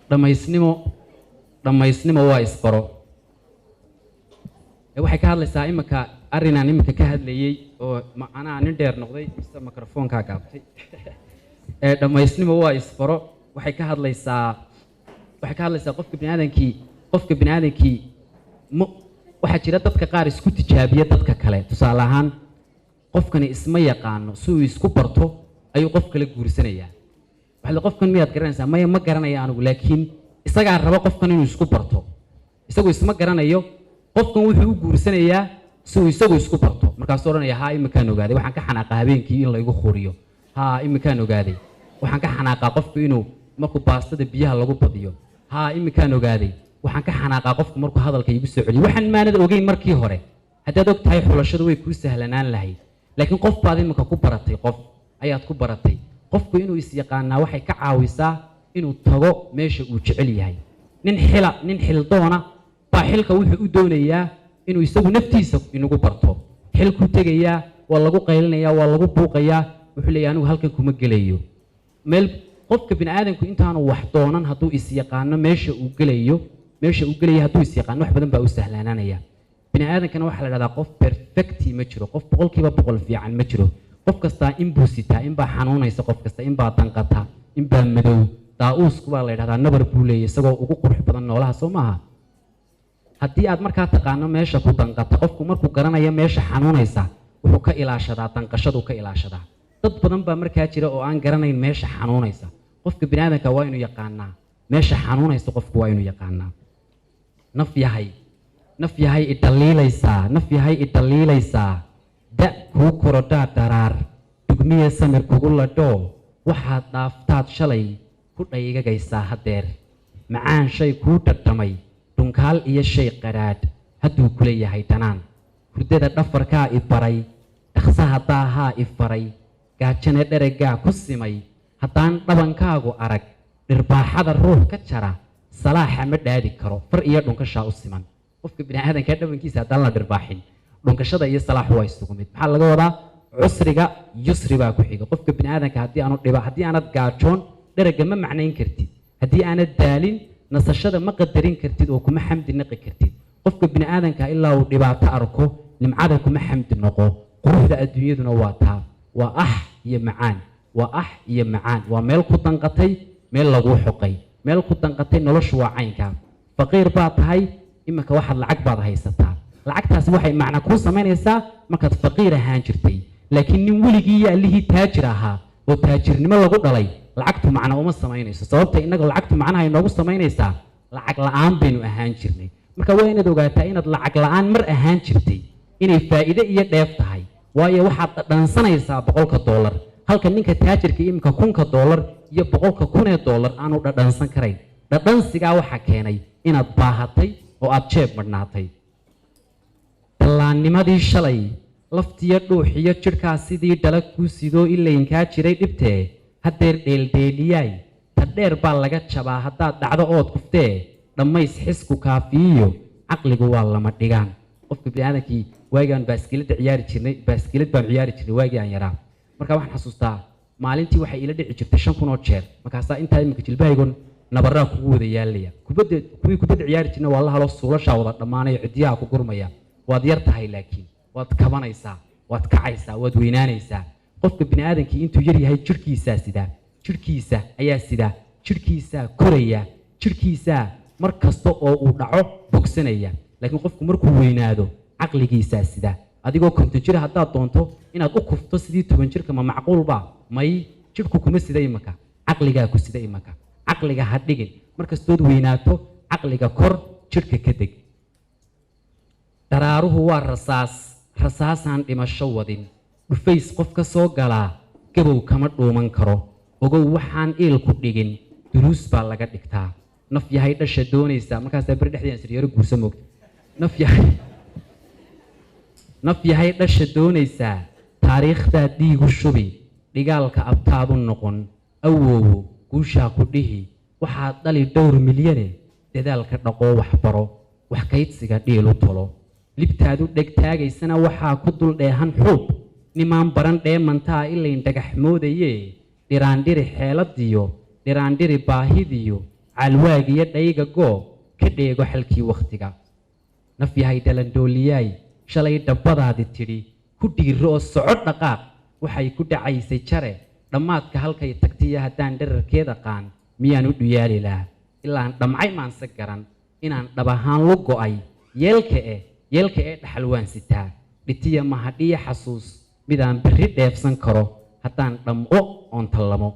dhamaysnimo waa isbaro waxay ka hadlaysaa imika arrinaan imika ka hadlayay oo anaa nin dheer noqday mise mikrofoonkaa gaabtay dhamaysnimo waa isbaro waxay ka hadlaysaa qofka bini'aadankii waxaa jira dadka qaar isku tijaabiya dadka kale tusaale ahaan qofkani isma yaqaano si uu isku barto ayuu qof kale guursanayaa waxaad qofkan miyaad garanaysaa maya ma garanaya anigu laakiin isagaa raba qofkan inuu isku barto isagu isma garanayo qofkan wuxuu u guursanayaa si uu isagu isku barto markaasuu odhanaya haa imikaan ogaaday waxaan ka xanaaqaa habeenkii in laygu khuriyo haa imikaan ogaaday waxaan ka xanaaqaa qofku inuu markuu baastada biyaha lagu badiyo haa imikaan ogaaday waxaan ka xanaaqaa qofku markuu hadalka igu soo celiyo waxaan maanad ogeyn markii hore haddaad og tahay xulashadu way kuu sahlanaan lahayd laakiin qof baad imika ku baratay qof ayaad ku baratay qofku inuu is yaqaanaa waxay ka caawisaa inuu tago meesha uu jecel yahay nin xildoona baa xilka wuxuu u doonayaa inuu isagu naftiisa inagu barto xilkuu tegayaa waa lagu qaylinayaa waa lagu buuqayaa wuxuu leeyahay anigu halkan kuma gelayo meel qofka bini'aadanku intaanu wax doonan hadduu is yaqaano meesha uu gelayo hadduu is yaqaano wax badan baa u sahlaananaya bini'aadankana waxaa la dhahdaa qof perfecti ma jiro qof 100% fiican ma jiro qof kastaa in buu sitaa in baa xanuunaysa qof kasta in baa danqata in baa madow daa'uusku baa la dhahdaa nabar buu leeyahay isagoo ugu qurux badan noolaha soo maaha haddii aad markaa taqaano meesha ku danqata qofku markuu garanayo meesha xanuunaysa wuxuu ka ilaashadaa danqashaduu ka ilaashadaa dad badan baa markaa jira oo aan garanayn meesha xanuunaysa qofka bini'aadanka waa inuu yaqaanaa meesha xanuunaysa qofku waa inuu yaqaanaa naf yahay idhaliilaysaa da kuu korodhaa daraar dugmiya samir kugu ladhoo waxaad dhaaftaad shalay ku dhaygagaysaa haddeer macaan shay kuu dhadhamay dhunkaal iyo shay qadhaadh hadduu kula yahay dhanaan hurdada dhafarkaa i baray dhaqsaha daahaa i faray gaajane dheregaa ku simay haddaan dhabankaagu arag dhirbaaxada ruux ka jara salaaxa ma dhaadi karo far iyo dhunkashaa u siman qofka bini'aadanka dhabankiisa haddaan la dhirbaaxin dhunkashada iyo salaaxu waa isugu mid maxaa laga wadaa cusriga yusri baa ku xiga qofka bini'aadanka haddii aanad gaajoon dherega ma macnayn kartid haddii aanad daalin nasashada ma qadarin kartid oo kuma xamdi naqi kartid qofka bini'aadanka ilaa uu dhibaato arko nimcada kuma xamdi noqo quruxda adduunyaduna waa taa waa iyo macaan waa meel ku danqatay meel laguu xoqay meel ku danqatay noloshu waa caynkaa faqiir baa tahay imika waxaad lacag baad haysataa lacagtaasi waxay macna kuu samaynaysaa markaad faqiir ahaan jirtay laakiin nin weligii iyo allihii taajir ahaa oo taajirnimo lagu dhalay lacagtu macna uma samaynayso sababta innaga lacagtu macnaha inoogu samaynaysaa lacag la'aan baynu ahaan jirnay marka waa inaad ogaataa inaad lacag la'aan mar ahaan jirtay inay faa'iido iyo dheef tahay waayo waxaad dhadhansanaysaa $100 halka ninka taajirka imika $1,000 iyo $100,000 aanu dhadhansan karayn dhadhansigaa waxaa keenay inaad baahatay oo aad jeeb madhnaatay dallaannimadii shalay laftiyo dhuuxiyo jidhkaa sidii dhala kuu sidoo ilaynkaa jiray dhibtee haddeer dheeldheeliyaay ta dheer baa laga jabaa haddaad dhacdo ood kuftee dhammays xisku kaafiyiyo caqligu waa lama dhigaan qofka bini'aadankii waagaan baaskilad baan ciyaari jirnay waagii aan yaraa markaa waxaan xasuustaa maalintii waxay ila dhici jirtay 5,000 oo jeer markaasaa intaa imika jilbahaygon nabaraa kugu wada yaalaya kuwii kubadda ciyaari jirna waa la halo suulashaa wada dhammaanayo ciddiyaha ku gurmaya waad yar tahay laakiin waad kabanaysaa waad kacaysaa waad weynaanaysaa qofka bini'aadankii intuu yar yahay jidhkiisa ayaa sida jidhkiisaa koraya jidhkiisaa mar kasta oo uu dhaco bogsanaya laakiin qofku markuu weynaado caqligiisaa sida adigoo 50 jir haddaad doonto inaad u kufto sidii 10 jirka ma macquulba may jidhku kuma sida imaka caqligaa ku sida imaka caqliga ha dhigin markastood weynaato caqliga kor jidhka ka deg daraaruhu waa rasaasaan dhimasho wadin dhufays qof ka soo galaa gabow kama dhuuman karo ogow waxaan eelku dhigin duruus baa laga dhigtaa naf yahay dhasha doonaysaa markaasaa beri dhexdeena siriyaro guursa moogta naf yahay dhasha doonaysaa taariikhdaa dhiigu shubi dhigaalka abtaadu noqon awoowo guushaa ku dhihi waxaad dhali 2 milyane dadaalka dhaqoo waxbaro wax kaydsiga dhiilu tolo libtaadu dhegtaagaysana waxaa ku dul dheehan xuub nimaan baran dheemantaa ilayn dhagax moodayee dhiraandhiri xeeladiyo dhiraandhiri baahidiyo calwaagiyo dhayga goob ka dheego xalkii wakhtiga naf yahay dhalandhooliyaay shalay dhabbadaadi tidhi ku dhiiro oo soco dhaqaaq waxay ku dhacaysay jare dhammaadka halkay tagtiyo haddaan dherarkeeda qaan miyaan u dhuyaali lahaa ilaan dhamcay maanse garan inaan dhab ahaan lu go'ay yeelka ee dhaxal waan sitaa dhitiya mahadhiya xasuus midaan berri dheefsan karo haddaan dhamco oon tallamo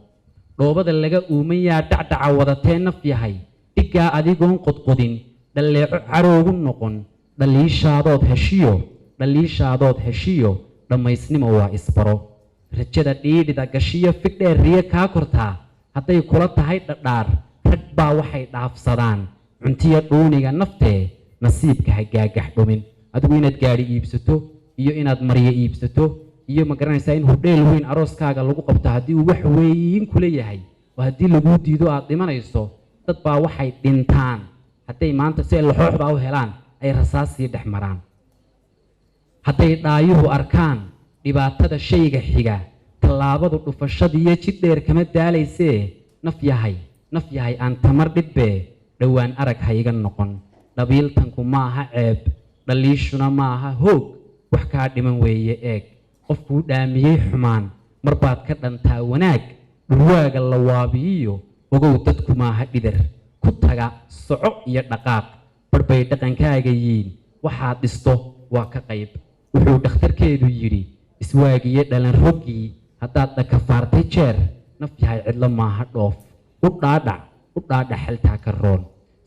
dhoobada laga uumayaa dhacdhaca wadatee naf yahay dhiggaa adigoon qodqodin dhalleeco caroogu noqon dhaliishaadood heshiyo dhammaysnimo waa isbaro rajada dhiidhida gashiyo fidheer riyo kaa kortaa hadday kula tahay dhadhaar rag baa waxay dhaafsadaan cuntiya dhuuniga naftee nasiibka ha gaagax dhumin adigu inaad gaadhi iibsato iyo inaad maryo iibsato iyo ma garanaysaa in hudheel weyn arooskaaga lagu qabto haddii uu wax weyn kula yahay oo haddii laguu diido aad dhimanayso dad baa waxay dhintaan hadday maanta si ay laxooxbaa u helaan ay rasaasii dhex maraan hadday dhaayuhu arkaan dhibaatada shayga xiga tallaabadu dhufashadiiyo jidheer kama daalaysee naf yahay aan tamar dhibbe dhowaan arag ha iga noqon dhabiiltanku ma aha ceeb dhaliishuna ma aha hoog wax kaa dhiman weeye eeg qofkuu dhaamiyey xumaan mar baad ka dhantaa wanaag dhurwaaga la waabiyiyo ogow dadku maaha dhidar ku taga soco iyo dhaqaaq barbay dhaqankaaga yiin waxaad dhisto waa ka qayb wuxuu dhakhtarkeedu yidhi iswaagiyo dhalan roggii haddaad dhakafaartay jeer naf yahay cidlo maaha dhoof u dhaadhac xaltaa ka roon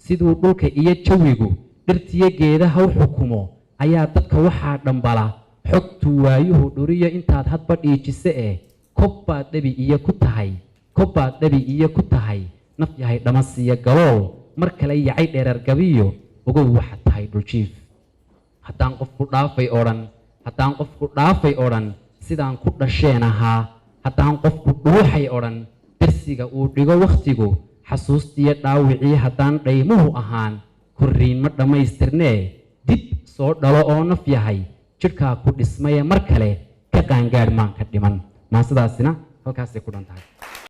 siduu dhulka iyo jawigu dhirtiyo geedaha u xukumo ayaa dadka waxaa dhambala xogtuu waayuhu dhuriyo intaad hadba dhiijise kobbaad dhabi iyo ku tahay naf yahay dhamasiyo galool mar kale yacay dheerar gabiyo ogow waxaad tahay dhuljiif haddaan qofku dhaafay odhan sidaan ku dhasheen ahaa haddaan qofku dhuuxay odhan darsiga uu dhigo wakhtigu xasuustiyo dhaawicii haddaan dhaymuhu ahaan korriinma dhammaystirnee dib soo dhalo oo naf yahay jidhkaa ku dhismaye mar kale ka qaangaadh maan ka dhiman maasadaasina halkaasay ku dhan tahay